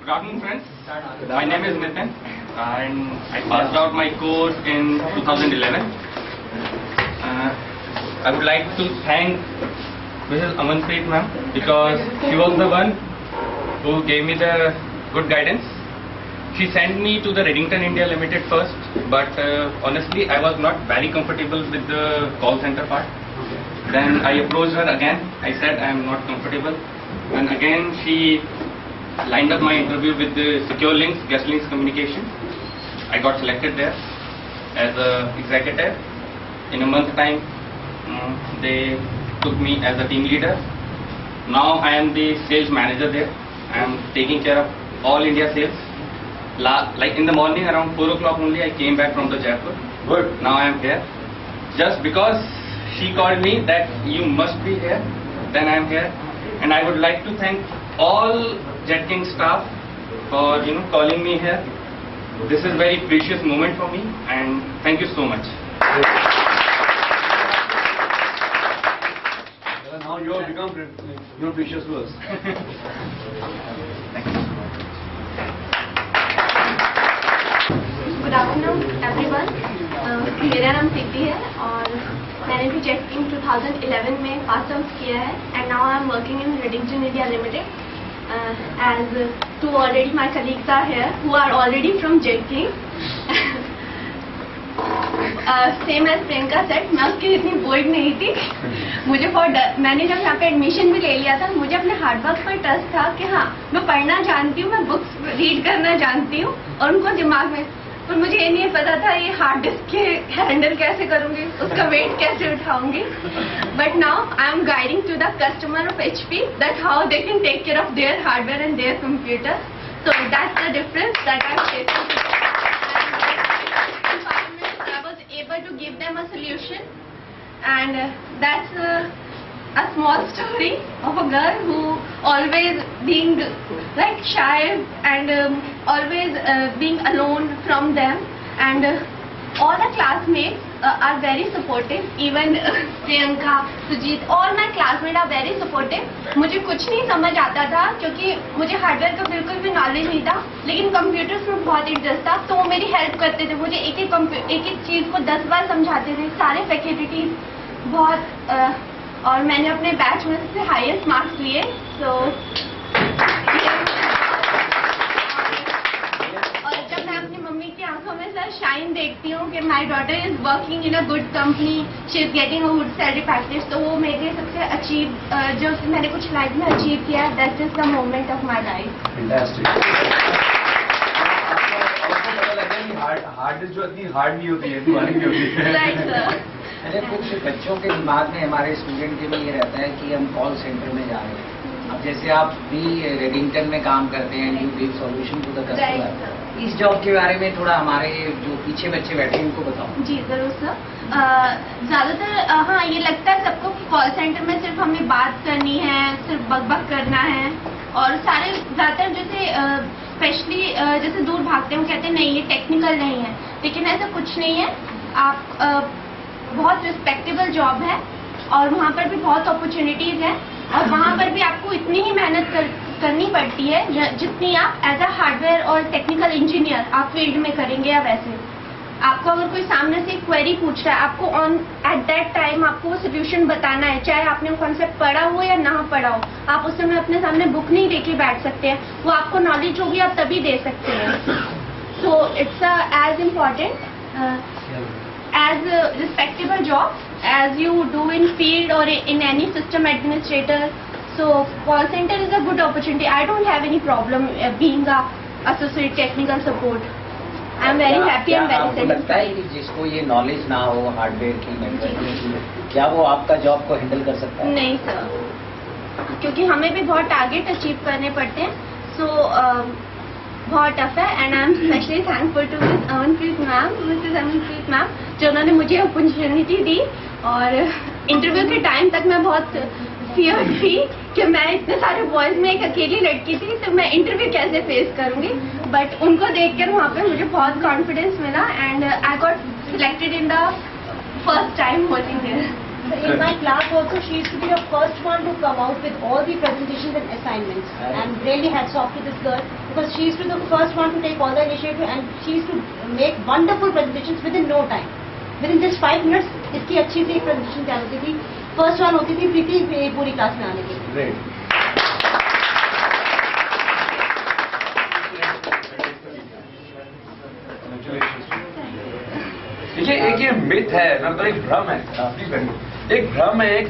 Good afternoon, friends. My name is Nitin, and I passed out my course in 2011. I would like to thank Mrs. Amanpreet ma'am because she was the one who gave me the good guidance. She sent me to the Redington India Limited first, but honestly I was not very comfortable with the call center part. Then I approached her again. I said I am not comfortable, and again she lined up my interview with the Secure Links, Guest Links Communication. I got selected there as a executive. In a month's time, they took me as a team leader. Now I am the sales manager there. I am taking care of all India sales. Like in the morning around 4 o'clock only I came back from the Jaipur. Good. Now I am here. Just because she called me that you must be here, then I am here. And I would like to thank all Jet King staff for calling me here. This is very precious moment for me, and thank you so much. Now you have become precious to us. Thank you. Good afternoon everyone, मेरा नाम प्रीति है और मैंने भी jet king 2011 में pass out किया है and now I am working in Redington India limited. As two already my colleagues are here who are already from Jet King. Same as Priyanka said, मैं उसकी इतनी बोल्ड नहीं थी. मुझे मैंने जब यहाँ पे एडमिशन भी ले लिया था, मुझे अपने हार्डवर्क पर ट्रस्ट था कि हाँ मैं पढ़ना जानती हूँ, मैं बुक्स रीड करना जानती हूँ और उनको दिमाग में, पर मुझे ये नहीं पता था ये हार्ड डिस्क के हैंडल कैसे करूँगी, उसका वेट कैसे उठाऊंगी. But now I am guiding to the customer of HP that how they can take care of their hardware and their computer. So that's the difference that I am facing. I was able to give them a solution, and that's a small story of a girl who always being like shy and always being alone from them, and all the classmates are very supportive. Even Priyanka, Sujit, all my classmates are very supportive. मुझे कुछ नहीं समझ आता था क्योंकि मुझे hardware का बिल्कुल भी नॉलेज नहीं था, लेकिन कंप्यूटर्स में बहुत इंटरेस्ट था, तो वो मेरी हेल्प करते थे. मुझे एक एक चीज़ को 10 बार समझाते थे. सारे फैकल्टीज बहुत और मैंने अपने बैच में से हाईएस्ट मार्क्स लिए. सो और जब मैं अपनी मम्मी की आंखों में सर शाइन देखती हूँ कि my daughter is working in a good company, she is getting a good salary package, तो वो मेरे सबसे अचीव जो मैंने कुछ लाइफ में अचीव किया है, that is the moment of my life. Hard जो इतनी हार्ड नहीं होती है, तुम्हारी नहीं होती है. Right sir. अरे कुछ बच्चों के दिमाग में, हमारे स्टूडेंट के में ये रहता है कि हम कॉल सेंटर में जा रहे हैं. अब जैसे आप भी रेडिंगटन में काम करते हैं, you give solution to the customer. इस जॉब के बारे में थोड़ा हमारे जो पीछे बच्चे बैठे हैं उनको बताओ. जी जरूर सर. ज़्यादातर हाँ ये लगता है सबको कि कॉल सेंटर में सिर्फ हमें बात करनी है, सिर्फ बक करना है, और सारे ज़्यादातर जैसे स्पेशली जैसे दूर भागते हैं, वो कहते हैं नहीं ये टेक्निकल नहीं है, लेकिन ऐसा कुछ नहीं है. आप बहुत रिस्पेक्टेबल जॉब है और वहाँ पर भी बहुत अपॉर्चुनिटीज़ हैं, और वहाँ पर भी आपको इतनी ही मेहनत करनी पड़ती है जितनी आप एज अ हार्डवेयर और टेक्निकल इंजीनियर आप फील्ड में करेंगे. या वैसे आपको अगर कोई सामने से क्वेरी पूछ रहा है, आपको ऑन एट दैट टाइम आपको वो सोल्यूशन बताना है, चाहे आपने वो कॉन्सेप्ट पढ़ा हो या ना पढ़ा हो. आप उस समय अपने सामने बुक नहीं लेके बैठ सकते हैं, वो आपको नॉलेज होगी आप तभी दे सकते हैं. So it's as important as a respectable job as you do in field or in any system administrator. So call center is a good opportunity. I don't have any problem being a associate technical support. I am very happy and very satisfied. लगता है कि जिसको ये knowledge ना हो hardware की, networking की, क्या वो आपका जॉब को हैंडल कर सकता है? नहीं सर, क्योंकि हमें भी बहुत टारगेट अचीव करने पड़ते हैं. सो बहुत टफ है. And I am specially thankful to miss Amanpreet ma'am जो उन्होंने मुझे अपॉर्चुनिटी दी. और इंटरव्यू के टाइम तक मैं बहुत फियर थी कि मैं इतने सारे बॉयज में एक अकेली लड़की थी, तो मैं इंटरव्यू कैसे फेस करूंगी. बट उनको देखकर वहाँ पे मुझे बहुत कॉन्फिडेंस मिला and I got selected in the first time working there. In my class also, she used to be the first one to come out with all the presentations and assignments. And really hats off to this girl, because she used to the first one to take all the initiative and she used to make wonderful presentations within no time. Within just 5 minutes, इसकी अच्छी सी एक presentation तैयार होती थी. First one होती थी प्रीति पूरी class में आने की. Great. देखिए एक ये मिथ है, मतलब एक भ्रम है, एक भ्रम है, एक